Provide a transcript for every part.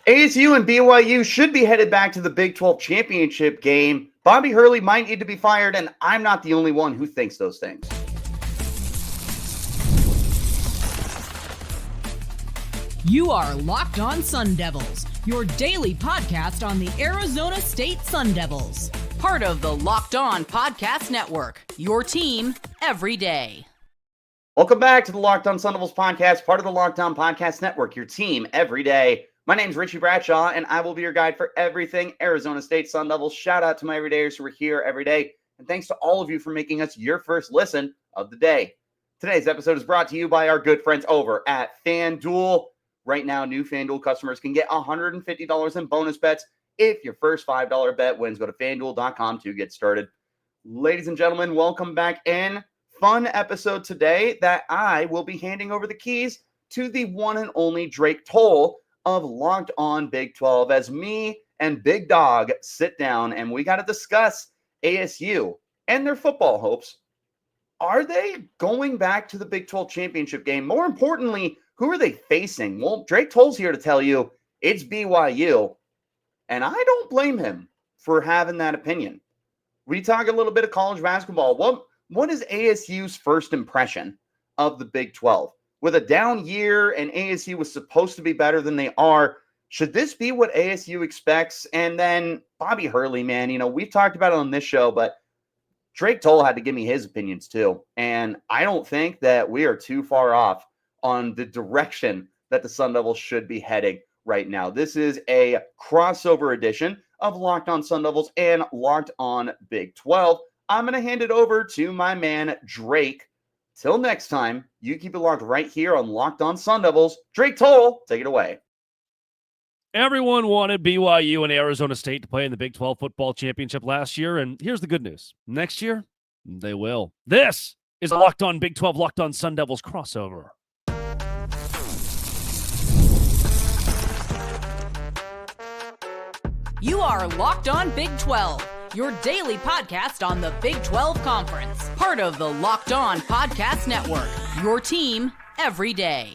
ASU and BYU should be headed back to the Big 12 championship game. Bobby Hurley might need to be fired, and I'm not the only one who thinks those things. You are Locked On Sun Devils, your daily podcast on the Arizona State Sun Devils. Part of the Locked On Podcast Network, your team every day. Welcome back to the Locked On Sun Devils podcast, part of the Locked On Podcast Network, your team every day. My name's Richie Bradshaw, and I will be your guide for everything Arizona State Sun Devils. Shout out to my everydayers who are here every day, and thanks to all of you for making us your first listen of the day. Today's episode is brought to you by our good friends over at FanDuel. Right now, new FanDuel customers can get $150 in bonus bets if your first $5 bet wins. Go to FanDuel.com to get started. Ladies and gentlemen, welcome back in. Fun episode today that I will be handing over the keys to the one and only Drake Toll of Locked On Big 12 as me and Big Dog sit down and we got to discuss ASU and their football hopes. Are they going back to the Big 12 championship game? More importantly, who are they facing? Well, Drake Toll's here to tell you it's BYU, and I don't blame him for having that opinion. We talk a little bit of college basketball. What is ASU's first impression of the Big 12? With a down year and ASU was supposed to be better than they are, should this be what ASU expects? And then Bobby Hurley, man, we've talked about it on this show, but Drake Toll had to give me his opinions too. And I don't think that we are too far off on the direction that the Sun Devils should be heading right now. This is a crossover edition of Locked On Sun Devils and Locked On Big 12. I'm going to hand it over to my man, Drake. Till next time, you keep it locked right here on Locked On Sun Devils. Drake Toll, take it away. Everyone wanted BYU and Arizona State to play in the Big 12 football championship last year, and here's the good news. Next year, they will. This is a Locked On Big 12, Locked On Sun Devils crossover. You are Locked On Big 12, your daily podcast on the Big 12 Conference. Part of the Locked On Podcast Network, your team every day.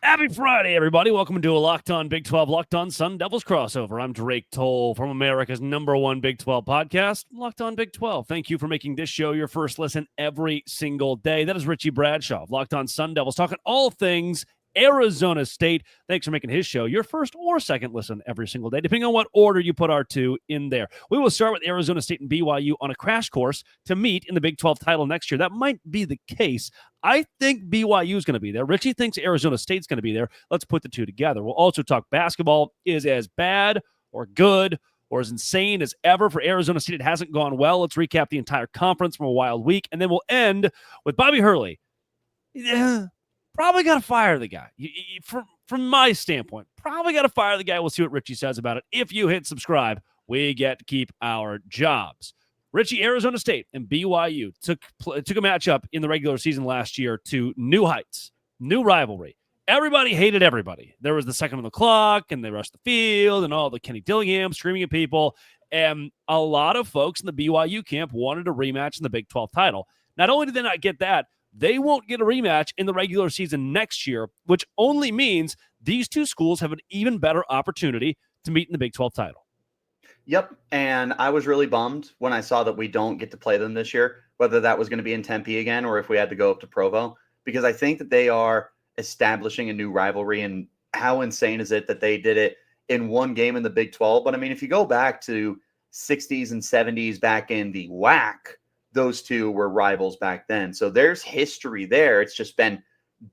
Happy Friday, everybody. Welcome to a Locked On Big 12, Locked On Sun Devils crossover. I'm Drake Toll from America's #1 Big 12 podcast, Locked On Big 12. Thank you for making this show your first listen every single day. That is Richie Bradshaw of Locked On Sun Devils, talking all things Arizona State. Thanks for making his show your first or second listen every single day, depending on what order you put our two in there. We will start with Arizona State and BYU on a crash course to meet in the Big 12 title next year. That might be the case. I think BYU is going to be there. Richie thinks Arizona State's going to be there. Let's put the two together. We'll also talk basketball is as bad or good or as insane as ever for Arizona State. It hasn't gone well. Let's recap the entire conference from a wild week, and then we'll end with Bobby Hurley. Yeah. Probably got to fire the guy. From my standpoint, probably got to fire the guy. We'll see what Richie says about it. If you hit subscribe, we get to keep our jobs. Richie, Arizona State and BYU took a matchup in the regular season last year to new heights, new rivalry. Everybody hated everybody. There was the second on the clock, and they rushed the field, and all the Kenny Dillingham screaming at people. And a lot of folks in the BYU camp wanted a rematch in the Big 12 title. Not only did they not get that, they won't get a rematch in the regular season next year, which only means these two schools have an even better opportunity to meet in the Big 12 title. Yep, and I was really bummed when I saw that we don't get to play them this year, whether that was going to be in Tempe again or if we had to go up to Provo, because I think that they are establishing a new rivalry, and how insane is it that they did it in one game in the Big 12? But, I mean, if you go back to 60s and 70s back in the WAC, those two were rivals back then. So there's history there. It's just been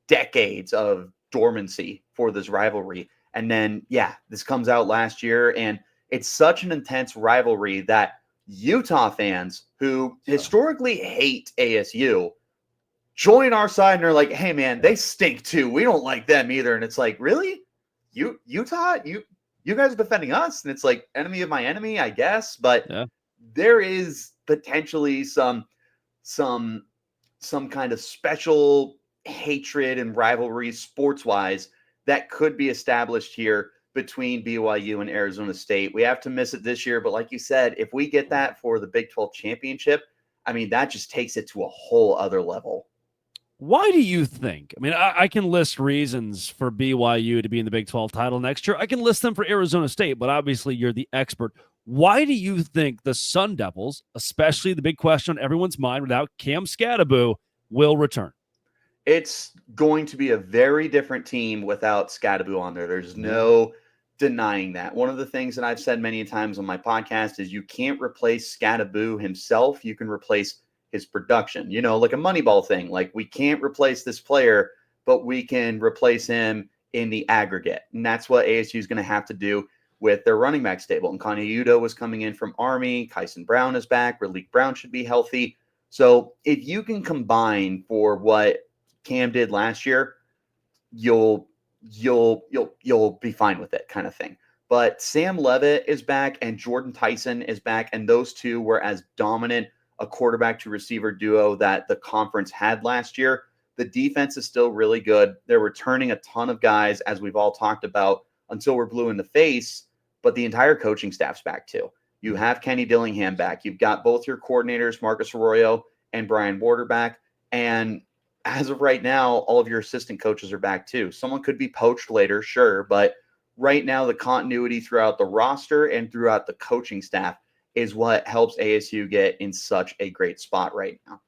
decades of dormancy for this rivalry. And then, this comes out last year, and it's such an intense rivalry that Utah fans who historically hate ASU join our side and are like, hey, man, they stink too. We don't like them either. And it's like, really? Utah? You guys are defending us? And it's like, enemy of my enemy, I guess. But there is potentially some kind of special hatred and rivalry sports-wise that could be established here between BYU and Arizona State. We have to miss it this year, but like you said, if we get that for the Big 12 championship, I mean, that just takes it to a whole other level. Why do you think? I mean, I can list reasons for BYU to be in the Big 12 title next year. I can list them for Arizona State, but obviously you're the expert. Why do you think the Sun Devils, especially the big question on everyone's mind without Cam Scadaboo, will return? It's going to be a very different team without Scadaboo on there. There's no denying that. One of the things that I've said many times on my podcast is you can't replace Scadaboo himself. You can replace his production, like a Moneyball thing. Like, we can't replace this player, but we can replace him in the aggregate. And that's what ASU is going to have to do with their running back stable. And Kanye Udo was coming in from Army. Tyson Brown is back. Raleek Brown should be healthy. So if you can combine for what Cam did last year, you'll be fine with it, kind of thing. But Sam Leavitt is back and Jordyn Tyson is back, and those two were as dominant a quarterback to receiver duo that the conference had last year. The defense is still really good. They're returning a ton of guys, as we've all talked about, until we're blue in the face, but the entire coaching staff's back too. You have Kenny Dillingham back. You've got both your coordinators, Marcus Arroyo and Brian Warder, back. And as of right now, all of your assistant coaches are back too. Someone could be poached later, sure, but right now the continuity throughout the roster and throughout the coaching staff is what helps ASU get in such a great spot right now.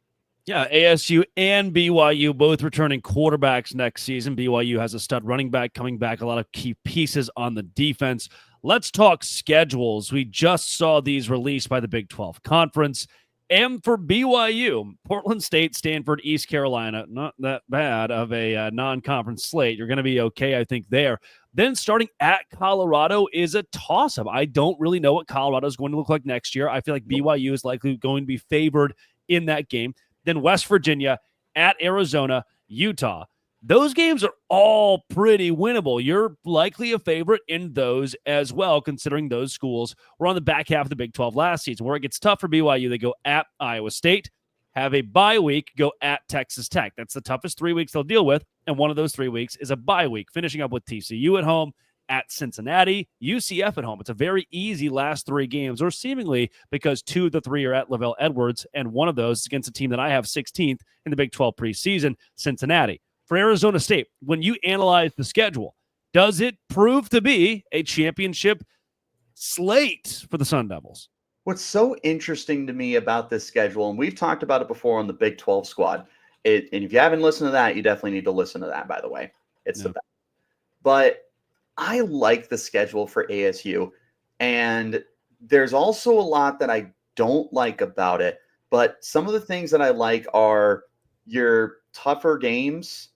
Yeah, ASU and BYU both returning quarterbacks next season. BYU has a stud running back coming back, a lot of key pieces on the defense. Let's talk schedules. We just saw these released by the Big 12 Conference. And for BYU, Portland State, Stanford, East Carolina, not that bad of a non-conference slate. You're going to be okay, I think, there. Then starting at Colorado is a toss-up. I don't really know what Colorado is going to look like next year. I feel like BYU is likely going to be favored in that game. Then West Virginia, at Arizona, Utah. Those games are all pretty winnable. You're likely a favorite in those as well, considering those schools were on the back half of the Big 12 last season. Where it gets tough for BYU, they go at Iowa State, have a bye week, go at Texas Tech. That's the toughest 3 weeks they'll deal with, and one of those 3 weeks is a bye week, finishing up with TCU at home, at Cincinnati, UCF at home. It's a very easy last 3 games, or seemingly, because 2 of the 3 are at Lavelle Edwards, and one of those is against a team that I have 16th in the Big 12 preseason, Cincinnati. For Arizona State, when you analyze the schedule, does it prove to be a championship slate for the Sun Devils? What's so interesting to me about this schedule, and we've talked about it before on the Big 12 squad, and if you haven't listened to that, you definitely need to listen to that, by the way. It's the best. But I like the schedule for ASU, and there's also a lot that I don't like about it, but some of the things that I like are your tougher games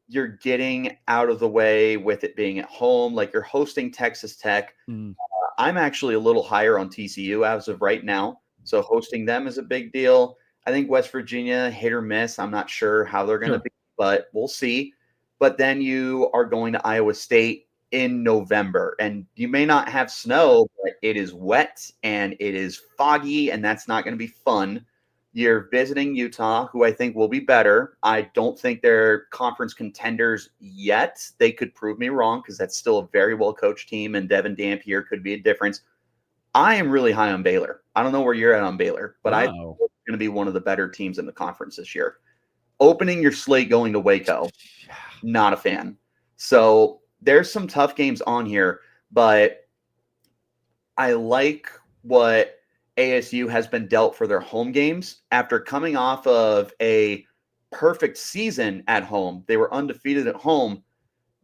you're getting out of the way with it being at home. Like, you're hosting Texas Tech. I'm actually a little higher on TCU as of right now, so hosting them is a big deal. I think West Virginia, hit or miss. I'm not sure how they're going to be, but we'll see. But then you are going to Iowa State in November, and you may not have snow, but it is wet and it is foggy, and that's not going to be fun. You're visiting Utah, who I think will be better. I don't think they're conference contenders yet. They could prove me wrong, because that's still a very well-coached team, and Devin Dampier could be a difference. I am really high on Baylor. I don't know where you're at on Baylor, but I think it's going to be one of the better teams in the conference this year. Opening your slate going to Waco, not a fan. So there's some tough games on here, but I like what ASU has been dealt for their home games after coming off of a perfect season at home. They were undefeated at home.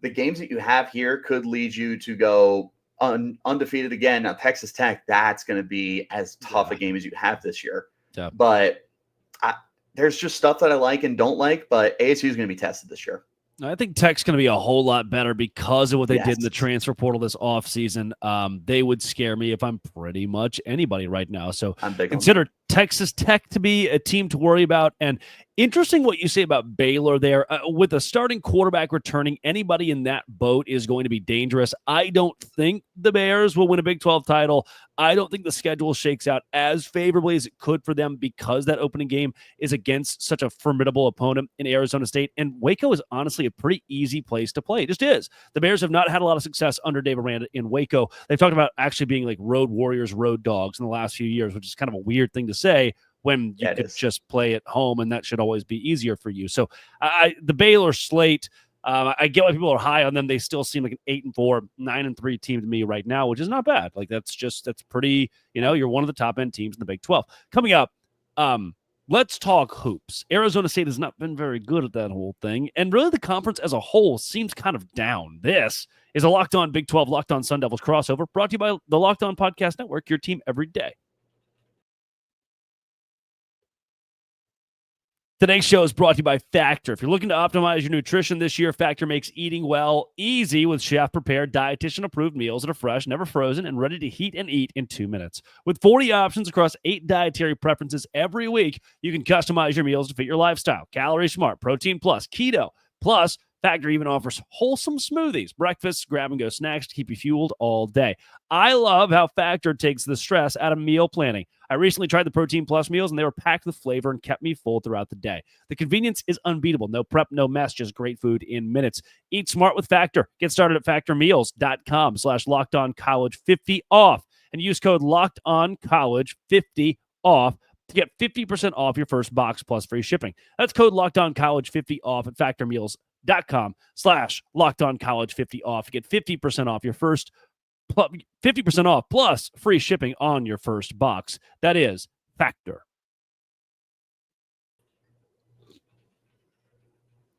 The games that you have here could lead you to go undefeated again. Now, Texas Tech, that's going to be as tough a game as you have this year. Yeah. But there's just stuff that I like and don't like, but ASU is going to be tested this year. I think Tech's going to be a whole lot better because of what they did in the transfer portal this offseason. They would scare me if I'm pretty much anybody right now. So consider Texas Tech to be a team to worry about. And interesting what you say about Baylor there. With a starting quarterback returning, anybody in that boat is going to be dangerous. I don't think the Bears will win a Big 12 title. I don't think the schedule shakes out as favorably as it could for them, because that opening game is against such a formidable opponent in Arizona State. And Waco is honestly a pretty easy place to play. It just is. The Bears have not had a lot of success under Dave Aranda in Waco. They've talked about actually being like road warriors, road dogs in the last few years, which is kind of a weird thing to say when you Yeah, it could is. just play at home, and that should always be easier for you. So the Baylor slate, I get why people are high on them. They still seem like an 8-4, 9-3 team to me right now, which is not bad. Like that's pretty, you're one of the top end teams in the Big 12. Coming up, let's talk hoops. Arizona State has not been very good at that whole thing, and really the conference as a whole seems kind of down. This is a Locked On Big 12 Locked On Sun Devils crossover brought to you by the Locked On Podcast Network, your team every day. Today's show is brought to you by Factor. If you're looking to optimize your nutrition this year, Factor makes eating well easy with chef-prepared, dietitian-approved meals that are fresh, never frozen, and ready to heat and eat in 2 minutes. With 40 options across 8 dietary preferences every week, you can customize your meals to fit your lifestyle. Calorie Smart, Protein Plus, Keto. Plus, Factor even offers wholesome smoothies, breakfasts, grab-and-go snacks to keep you fueled all day. I love how Factor takes the stress out of meal planning. I recently tried the Protein Plus meals, and they were packed with flavor and kept me full throughout the day. The convenience is unbeatable. No prep, no mess, just great food in minutes. Eat smart with Factor. Get started at factormeals.com/LockedOnCollege50 off and use code LockedOnCollege50 off to get 50% off your first box plus free shipping. That's code LockedOnCollege50 off at factormeals.com/LockedOnCollege50 off to get 50% off your first 50% off plus free shipping on your first box. That is Factor.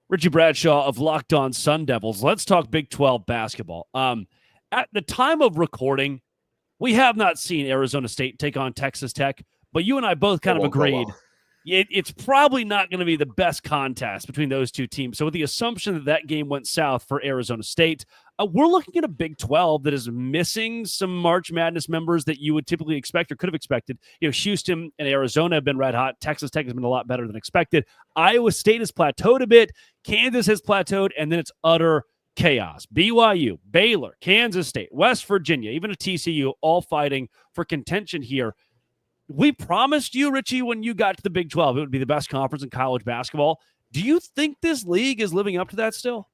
Richie Bradshaw of Locked On Sun Devils. Let's talk Big 12 basketball. At the time of recording, we have not seen Arizona State take on Texas Tech, but you and I both kind of agreed it's probably not going to be the best contest between those two teams. So with the assumption that that game went south for Arizona State, we're looking at a Big 12 that is missing some March Madness members that you would typically expect or could have expected. Houston and Arizona have been red hot. Texas Tech has been a lot better than expected. Iowa State has plateaued a bit. Kansas has plateaued, and then it's utter chaos. BYU, Baylor, Kansas State, West Virginia, even a TCU, all fighting for contention here. We promised you, Richie, when you got to the Big 12, it would be the best conference in college basketball. Do you think this league is living up to that still?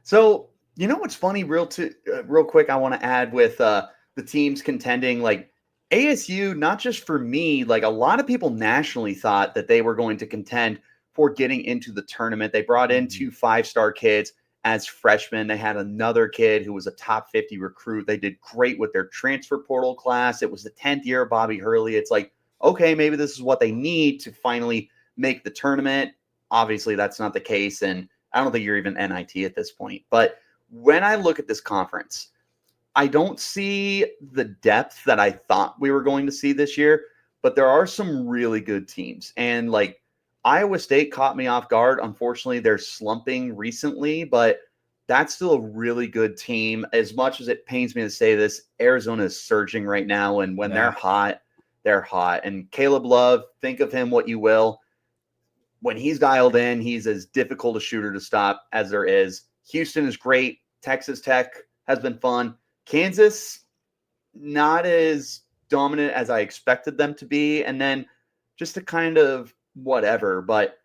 So, what's funny, real quick, I want to add with the teams contending, like ASU, not just for me, like a lot of people nationally thought that they were going to contend for getting into the tournament. They brought in 2 5-star kids as freshmen. They had another kid who was a top 50 recruit. They did great with their transfer portal class. It was the 10th year of Bobby Hurley. It's like, okay, maybe this is what they need to finally make the tournament. Obviously, that's not the case, and I don't think you're even NIT at this point. But when I look at this conference, I don't see the depth that I thought we were going to see this year, but there are some really good teams. And like Iowa State caught me off guard. Unfortunately, they're slumping recently, but that's still a really good team. As much as it pains me to say this, Arizona is surging right now, and when they're hot, they're hot. And Caleb Love, think of him what you will. When he's dialed in, he's as difficult a shooter to stop as there is. Houston is great. Texas Tech has been fun. Kansas, not as dominant as I expected them to be. And then just a kind of whatever. But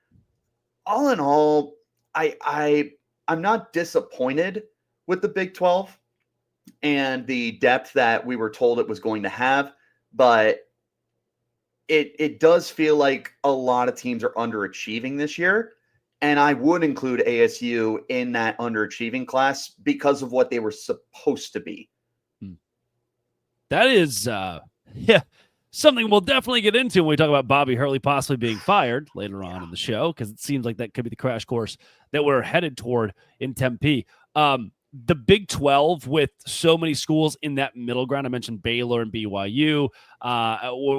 all in all, I'm not disappointed with the Big 12 and the depth that we were told it was going to have. But it does feel like a lot of teams are underachieving this year. And I would include ASU in that underachieving class because of what they were supposed to be. That is, something we'll definitely get into when we talk about Bobby Hurley possibly being fired later on in the show, because it seems like that could be the crash course that we're headed toward in Tempe. The Big 12 with so many schools in that middle ground. I mentioned Baylor and BYU,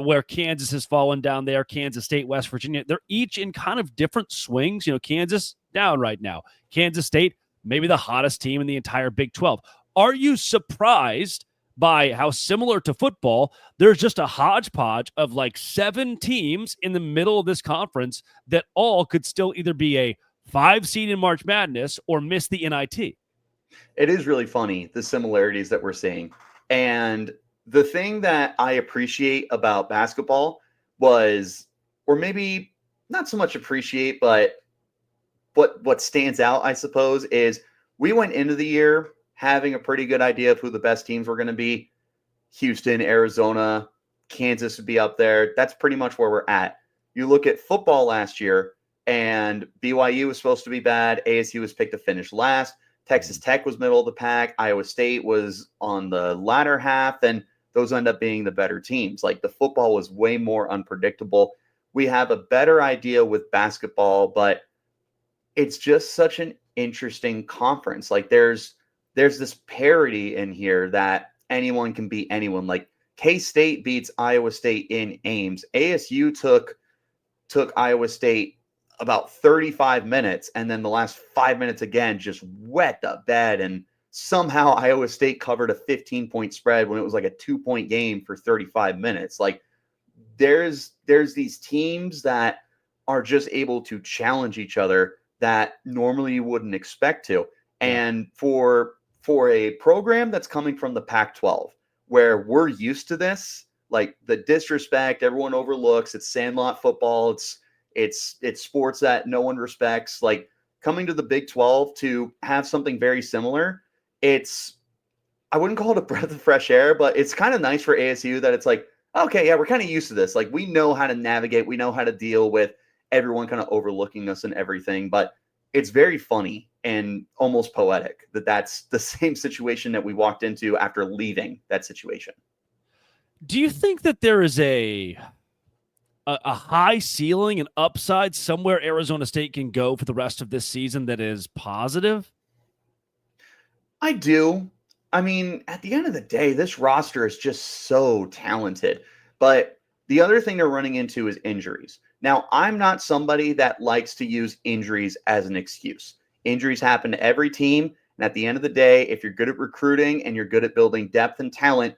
where Kansas has fallen down there, Kansas State, West Virginia. They're each in kind of different swings. Kansas down right now. Kansas State, maybe the hottest team in the entire Big 12. Are you surprised by how similar to football, there's just a hodgepodge of like 7 teams in the middle of this conference that all could still either be a 5 seed in March Madness or miss the NIT? It is really funny, the similarities that we're seeing. And the thing that I appreciate about basketball was, or maybe not so much appreciate, but what stands out, I suppose, is we went into the year having a pretty good idea of who the best teams were going to be. Houston, Arizona, Kansas would be up there. That's pretty much where we're at. You look at football last year, and BYU was supposed to be bad. ASU was picked to finish last. Texas Tech was middle of the pack. Iowa State was on the latter half, and those end up being the better teams. Like, the football was way more unpredictable. We have a better idea with basketball, but it's just such an interesting conference. Like, there's this parity in here that anyone can beat anyone. Like, K-State beats Iowa State in Ames. ASU took Iowa State about 35 minutes, and then the last 5 minutes again just wet the bed, and somehow Iowa State covered a 15-point spread when it was like a 2-point game for 35 minutes. Like, there's these teams that are just able to challenge each other that normally you wouldn't expect to. And for a program that's coming from the Pac-12, where we're used to this, like the disrespect, everyone overlooks, it's sandlot football, it's sports that no one respects. Like, coming to the Big 12 to have something very similar, I wouldn't call it a breath of fresh air, but it's kind of nice for ASU that it's like, okay, yeah, we're kind of used to this. Like, we know how to navigate, we know how to deal with everyone kind of overlooking us and everything. But it's very funny and almost poetic that that's the same situation that we walked into after leaving that situation. Do you think that there is a high ceiling and upside somewhere Arizona State can go for the rest of this season that is positive? I do. I mean, at the end of the day, this roster is just so talented. But the other thing they're running into is injuries. Now, I'm not somebody that likes to use injuries as an excuse. Injuries happen to every team. And at the end of the day, if you're good at recruiting and you're good at building depth and talent,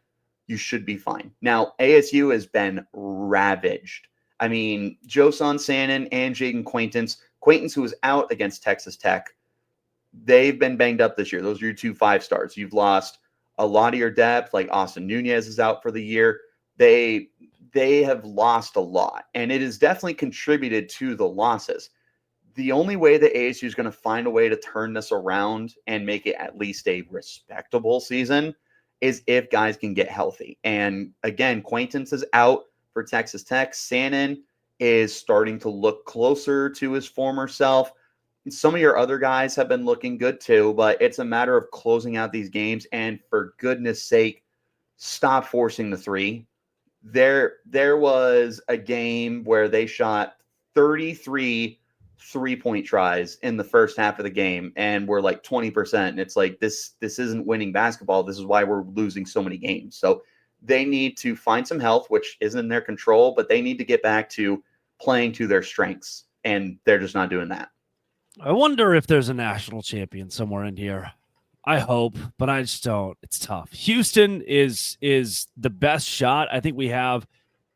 you should be fine. Now, ASU has been ravaged. I mean, Joson Sannon and Jaden Quaintance, who was out against Texas Tech, they've been banged up this year. Those are your 2 5-stars. You've lost a lot of your depth. Like, Austin Nunez is out for the year. They have lost a lot, and it has definitely contributed to the losses. The only way that ASU is going to find a way to turn this around and make it at least a respectable season is if guys can get healthy. And again, Quaintance is out for Texas Tech. Sannon is starting to look closer to his former self. Some of your other guys have been looking good too, but it's a matter of closing out these games. And for goodness sake, stop forcing the three. There was a game where they shot 33 3-point tries in the first half of the game, and we're like 20%. And it's like, this isn't winning basketball. This is why we're losing so many games. So they need to find some health, which isn't in their control, but they need to get back to playing to their strengths, and they're just not doing that. I wonder if there's a national champion somewhere in here. I hope, but I just don't. It's tough. Houston is the best shot. I think we have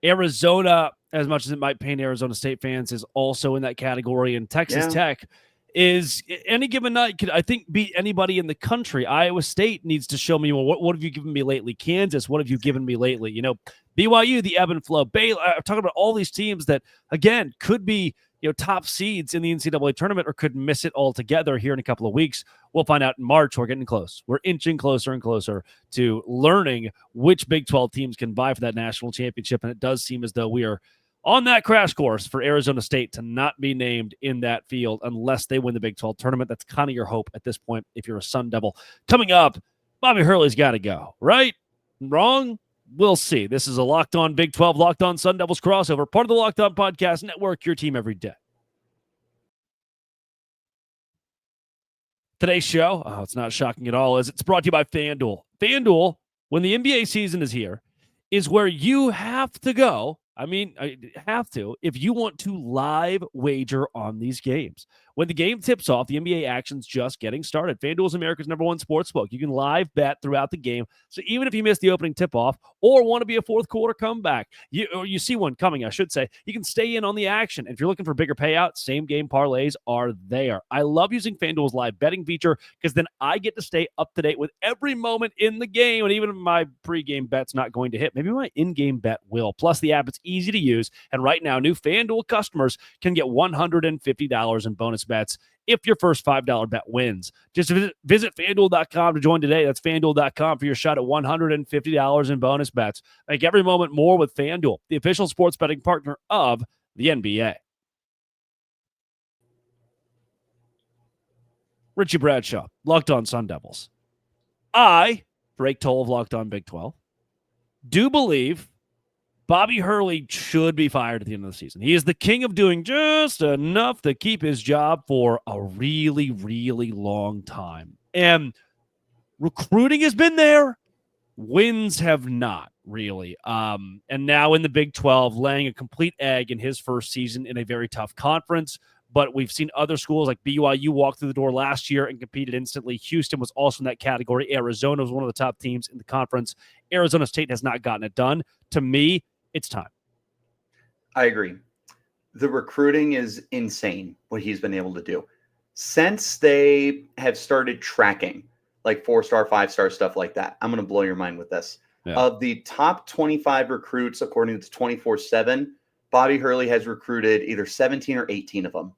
Arizona, as much as it might pain Arizona State fans, is also in that category. And Texas Tech is, any given night, could, I think, beat anybody in the country. Iowa State needs to show me, well, what have you given me lately? Kansas, what have you given me lately? You know, BYU, the ebb and flow. Baylor, I'm talking about all these teams that, again, could be, you know, top seeds in the NCAA tournament or could miss it altogether here in a couple of weeks. We'll find out in March. We're getting close. We're inching closer and closer to learning which Big 12 teams can vie for that national championship. And it does seem as though we are on that crash course for Arizona State to not be named in that field unless they win the Big 12 tournament. That's kind of your hope at this point if you're a Sun Devil. Coming up, Bobby Hurley's got to go, right? Wrong? We'll see. This is a Locked On Big 12, Locked On Sun Devils crossover, part of the Locked On Podcast Network, your team every day. Today's show, it's not shocking at all, is it's brought to you by FanDuel. FanDuel, when the NBA season is here, is where you have to go. I mean, have to, if you want to live wager on these games. When the game tips off, the NBA action's just getting started. FanDuel is America's #1 sportsbook. You can live bet throughout the game. So even if you miss the opening tip-off or want to be a fourth quarter comeback, you see one coming, I should say, you can stay in on the action. And if you're looking for bigger payouts, same game parlays are there. I love using FanDuel's live betting feature because then I get to stay up to date with every moment in the game. And even if my pregame bet's not going to hit, maybe my in-game bet will. Plus, the app is easy to use. And right now, new FanDuel customers can get $150 in bonus bets if your first $5 bet wins. Just visit FanDuel.com to join today. That's FanDuel.com for your shot at $150 in bonus bets. Make every moment more with FanDuel, the official sports betting partner of the NBA. Richie Bradshaw, Locked On Sun Devils. I, Drake Toll of Locked On Big 12, do believe Bobby Hurley should be fired at the end of the season. He is the king of doing just enough to keep his job for a really, really long time. And recruiting has been there. Wins have not really. And now in the Big 12, laying a complete egg in his first season in a very tough conference. But we've seen other schools like BYU walk through the door last year and competed instantly. Houston was also in that category. Arizona was one of the top teams in the conference. Arizona State has not gotten it done. To me, it's time. I agree. The recruiting is insane, what he's been able to do. Since they have started tracking like 4-star, 5-star stuff like that, I'm going to blow your mind with this. Yeah. Of the top 25 recruits, according to 24/7, Bobby Hurley has recruited either 17 or 18 of them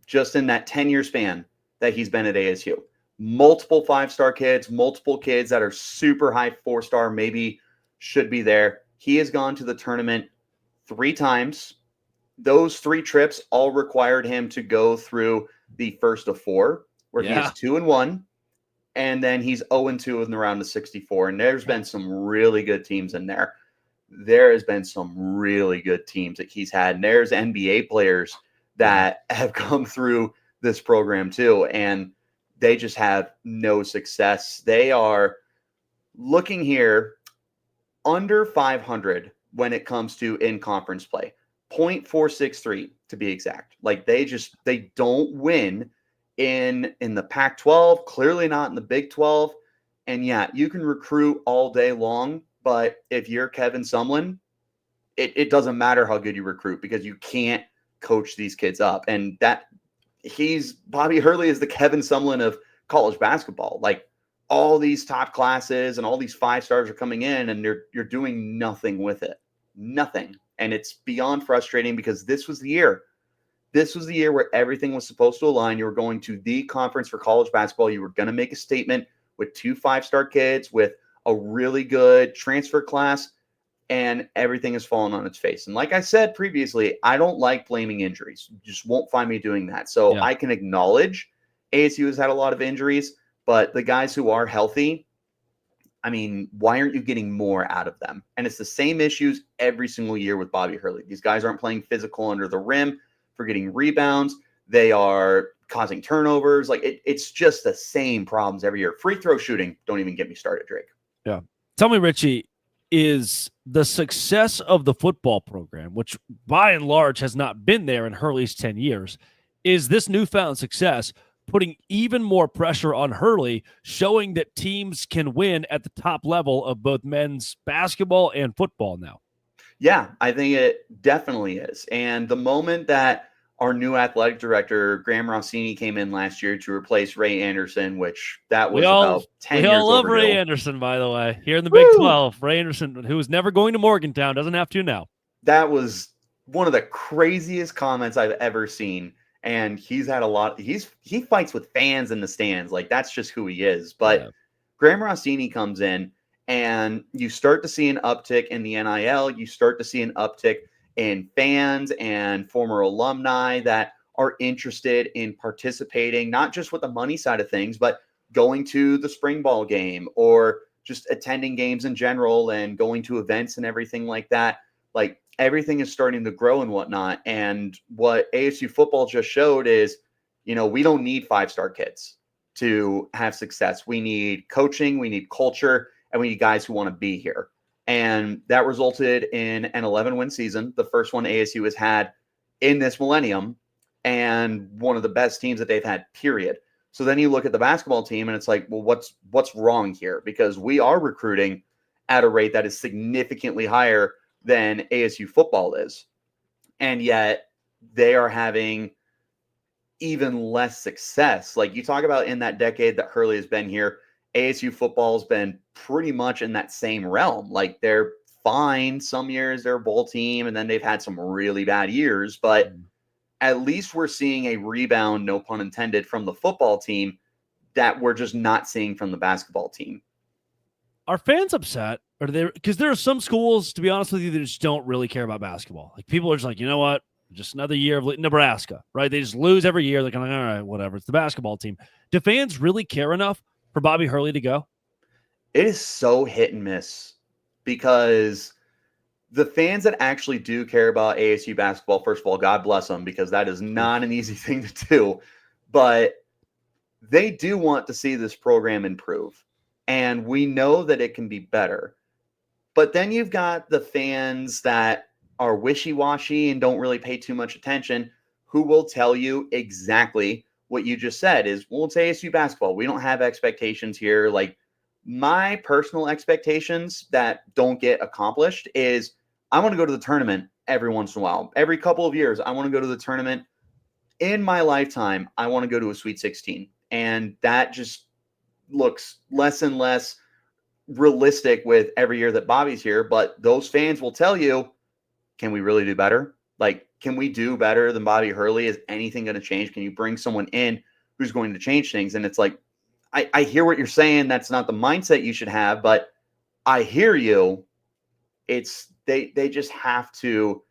just in that 10-year span that he's been at ASU. Multiple 5-star kids, multiple kids that are super high 4-star, maybe should be there. He has gone to the tournament 3 times. Those 3 trips all required him to go through the first of 4, where he is 2-1, and then he's 0-2 in the round of 64. And there's been some really good teams in there. There has been some really good teams that he's had. And there's NBA players that have come through this program too, and they just have no success. They are looking here under 500 when it comes to in-conference play. 0.463 to be exact. Like they don't win in the Pac-12, clearly not in the Big 12. And yeah, you can recruit all day long, but if you're Kevin Sumlin, it doesn't matter how good you recruit because you can't coach these kids up. And Bobby Hurley is the Kevin Sumlin of college basketball. Like all these top classes and all these 5-stars are coming in and you're doing nothing with it. Nothing. And it's beyond frustrating because this was the year. This was the year where everything was supposed to align. You were going to the conference for college basketball. You were going to make a statement with 2 5-star kids, with a really good transfer class, and everything has fallen on its face. And like I said previously, I don't like blaming injuries. You just won't find me doing that. So I can acknowledge ASU has had a lot of injuries, but the guys who are healthy, I mean, why aren't you getting more out of them? And it's the same issues every single year with Bobby Hurley. These guys aren't playing physical under the rim for getting rebounds. They are causing turnovers. Like it's just the same problems every year. Free throw shooting. Don't even get me started, Drake. Yeah. Tell me, Richie, is the success of the football program, which by and large has not been there in Hurley's 10 years, is this newfound success putting even more pressure on Hurley, showing that teams can win at the top level of both men's basketball and football now? Yeah, I think it definitely is. And the moment that our new athletic director, Graham Rossini, came in last year to replace Ray Anderson, which that was about 10 years overdue. We all love Ray Anderson, by the way, here in the Big 12. Ray Anderson, who is never going to Morgantown, doesn't have to now. That was one of the craziest comments I've ever seen. And he's had a lot. He fights with fans in the stands. Like that's just who he is. But Graham Rossini comes in and you start to see an uptick in the NIL. You start to see an uptick in fans and former alumni that are interested in participating, not just with the money side of things, but going to the spring ball game or just attending games in general and going to events and everything like that. Like everything is starting to grow and whatnot. And what ASU football just showed is, we don't need 5-star kids to have success. We need coaching, we need culture, and we need guys who want to be here. And that resulted in an 11-win season, the first one ASU has had in this millennium, and one of the best teams that they've had, period. So then you look at the basketball team, and it's like, well, what's wrong here? Because we are recruiting at a rate that is significantly higher than ASU football is. And yet they are having even less success. Like you talk about in that decade that Hurley has been here, ASU football has been pretty much in that same realm. Like they're fine. Some years they're a bowl team, and then they've had some really bad years. But at least we're seeing a rebound, no pun intended, from the football team that we're just not seeing from the basketball team. Are fans upset? Or because there are some schools, to be honest with you, that just don't really care about basketball. Like people are just like, you know what? Just another year of Nebraska, right? They just lose every year. They're kind of like, all right, whatever. It's the basketball team. Do fans really care enough for Bobby Hurley to go? It is so hit and miss because the fans that actually do care about ASU basketball, first of all, God bless them, because that is not an easy thing to do. But they do want to see this program improve. And we know that it can be better. But then you've got the fans that are wishy-washy and don't really pay too much attention, who will tell you exactly what you just said is, well, it's ASU basketball. We don't have expectations here. Like, my personal expectations that don't get accomplished is I want to go to the tournament every once in a while. Every couple of years, I want to go to the tournament. In my lifetime, I want to go to a Sweet 16. And that just looks less and less realistic with every year that Bobby's here. But those fans will tell you, can we really do better? Like, can we do better than Bobby Hurley? Is anything going to change? Can you bring someone in who's going to change things? And it's like, I hear what you're saying. That's not the mindset you should have, but I hear you. It's they just have to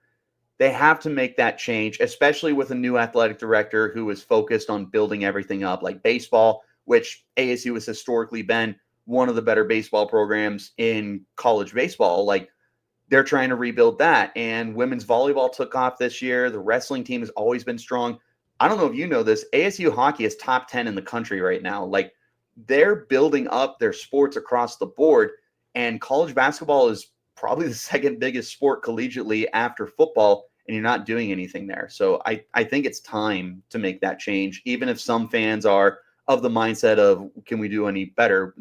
make that change, especially with a new athletic director who is focused on building everything up, like baseball, which ASU has historically been one of the better baseball programs in college baseball. Like, they're trying to rebuild that. And women's volleyball took off this year. The wrestling team has always been strong. I don't know if you know this, ASU hockey is top 10 in the country right now. Like, they're building up their sports across the board, and college basketball is probably the second biggest sport collegiately after football, and you're not doing anything there. So I think it's time to make that change, even if some fans are of the mindset of, can we do any better?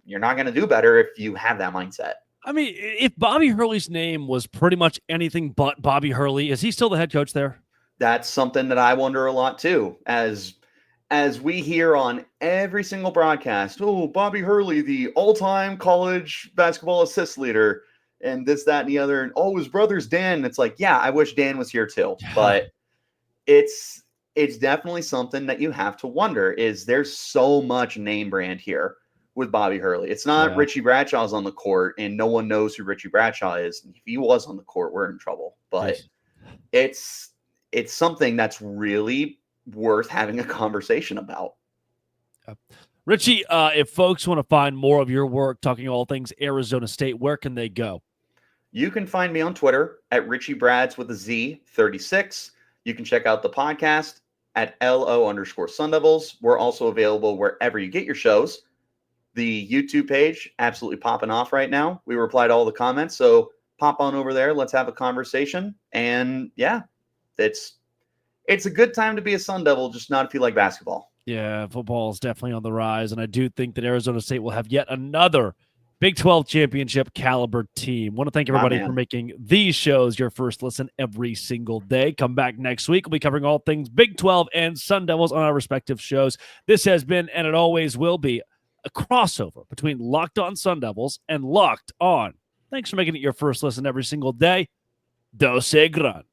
You're not going to do better if you have that mindset. I mean, if Bobby Hurley's name was pretty much anything but Bobby Hurley, is he still the head coach there? That's something that I wonder a lot too, as we hear on every single broadcast. Oh, Bobby Hurley, the all-time college basketball assist leader, and this, that, and the other. And oh, his brother's Dan. And it's like, yeah, I wish Dan was here too. But it's definitely something that you have to wonder, is there's so much name brand here with Bobby Hurley. It's not Richie Bradshaw's on the court and no one knows who Richie Bradshaw is. If he was on the court, we're in trouble. But it's something that's really worth having a conversation about. Richie, if folks want to find more of your work talking all things Arizona State, where can they go? You can find me on Twitter at Richie Brads with a Z 36. You can check out the podcast at LO_Sun Devils. We're also available wherever you get your shows. The YouTube page, absolutely popping off right now. We reply to all the comments, so pop on over there. Let's have a conversation. And yeah, it's a good time to be a Sun Devil, just not if you like basketball. Yeah, football is definitely on the rise, and I do think that Arizona State will have yet another Big 12 championship caliber team. Want to thank everybody for making these shows your first listen every single day. Come back next week. We'll be covering all things Big 12 and Sun Devils on our respective shows. This has been, and it always will be, a crossover between Locked On Sun Devils and Locked On. Thanks for making it your first listen every single day. Dose Grande.